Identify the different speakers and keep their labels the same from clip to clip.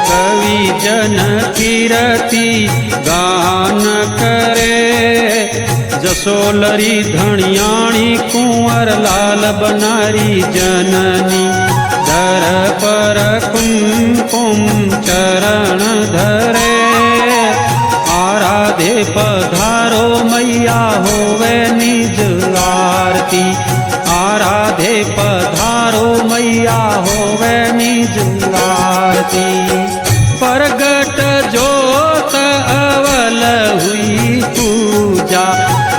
Speaker 1: कवि जन कीरति गान करे। जसोलरी धनियाणी कुंवर लाल बनारी जननी, धर पर कुमकुम चरण धरे। आराधे पधारो मैया होवे निज आरती, आराधे पधारो मैया होवे निज आरती। प्रगट जोत अवल हुई पूजा,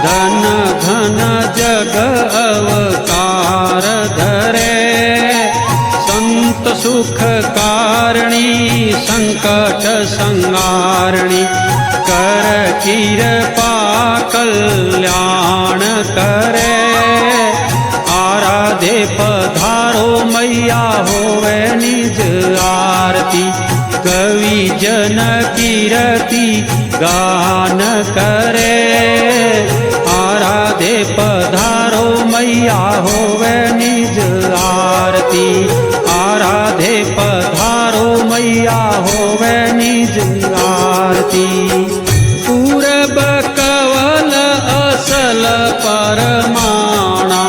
Speaker 1: धन धन जग अवतार धरे। संत सुख कारणी संकट संहारणी, कर कृपा कल्याण करे। आराधे पधारो मैया होवे निज आरती, कवि जन कीरति गान करे। आराधे पधारो मैया होवे निज आरती, आराधे पधारो मैया होवे निज आरती। पूरब कवल असल परमाणा,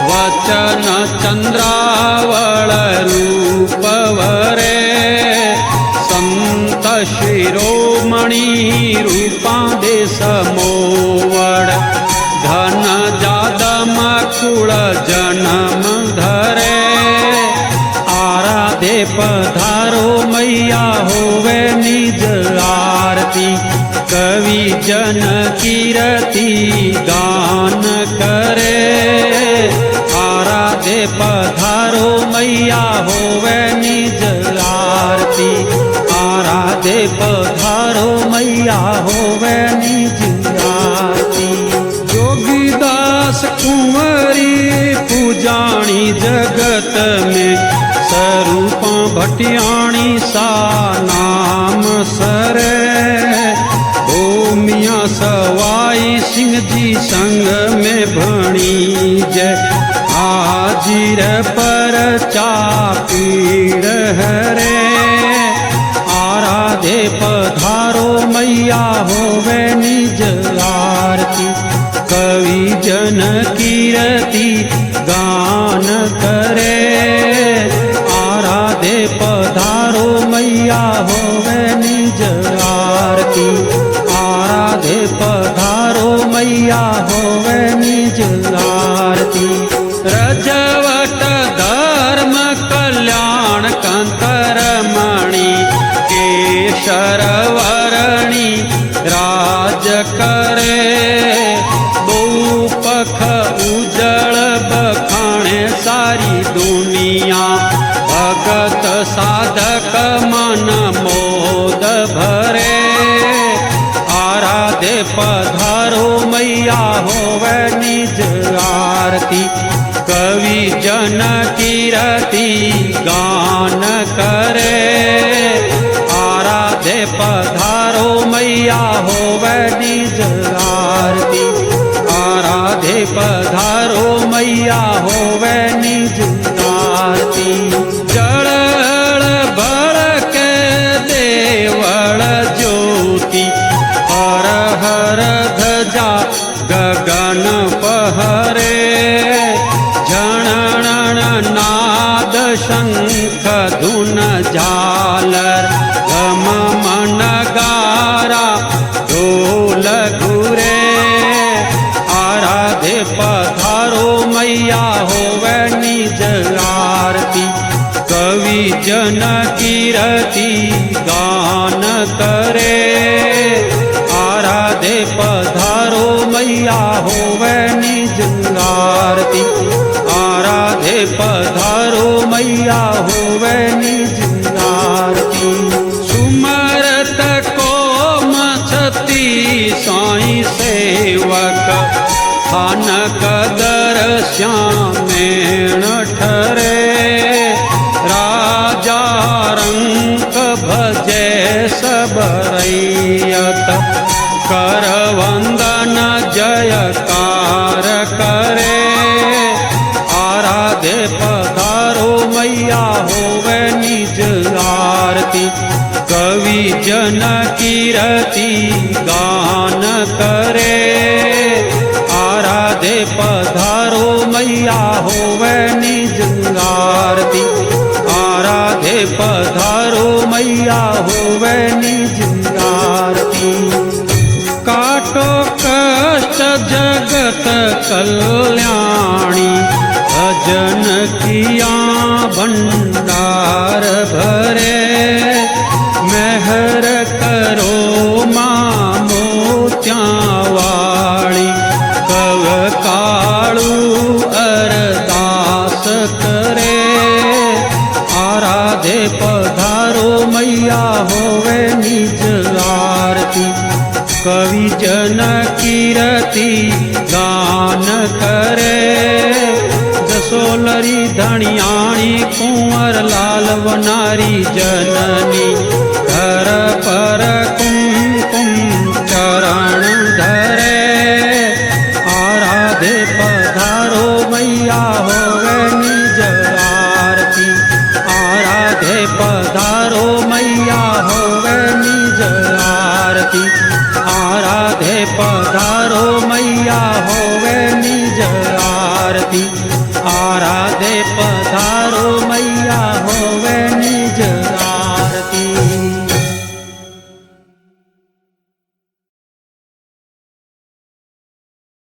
Speaker 1: वचन चंद्रावल रूप वरे। संत शिरोमणि रूपा दे समोवड़, धन जादम कुल जन्म धरे। आराधे पधारो मैया होवे निज आरती, कवि जन कीरति गान करे। आराधे पधारो मैया होवे निज आरती, आराधे पधारो मैया होवे निज आरती। जोगीदास कुंवरी पूजाणी जगत में, स्वरूपा भटियाणी सा नाम सरे। मियाँ सवाई सिंह जी संग में भणी जय, हाजिर पर चापीड़ हरे। आराधे पधारो मैया होवे निज आरती, कवि जन कीरति गान करे। आराधे पधारो मैया होवे निज आरती, आराधे पधारो मैया होवे निज आरती। रजवट धर्म कल्याण कंकरमणि, केशर वरणी राज करे। बहुपख उजळ बखाणे सारी दुनिया, भगत साधक मन मोद भरे। आराधे पधारो मैया होवे निज आरती, कवि जन कीरति गान करे। आराधे पधारो मैया होवे निज आरती, आराधे पधारो मैया होवे निज आरती। जड़ बड़के देवल ज्योति, हर हर ध्वजा गगन पहरे। झणण नाद शंख धुन झालर, घम नगारा ढोल घुरे। आराधे पधारो मैया होवे निज आरती, कवि जन कीरति गान करे। आराधे पधारो मैया होवे निज आरती, आराधे पधारो मैया होवे निज आरती। सुमरत को मछती साई सेवक, खान कदर श्यामेण ठरे। राजा रंक भजे सब रैयत, कर वंदन जयकार करे। आराधे पधारो मैया होवे निज आरती, आरती कवि जन कीरति गान करे आराधे पधारो मैया होवे निज आरती आराधे पधारो मैया होवे निज आरती काटो कष्ट जगत कल्याणी भजन किया भंडार भरे मेहर करो मां मोत्या वाली कव काळू अरदास करे आराधे पधारो मैया होवे निज आरती कवि जन कीरति गान करे जसोलरी धनियाणी कुंवर लाल वनारी जननी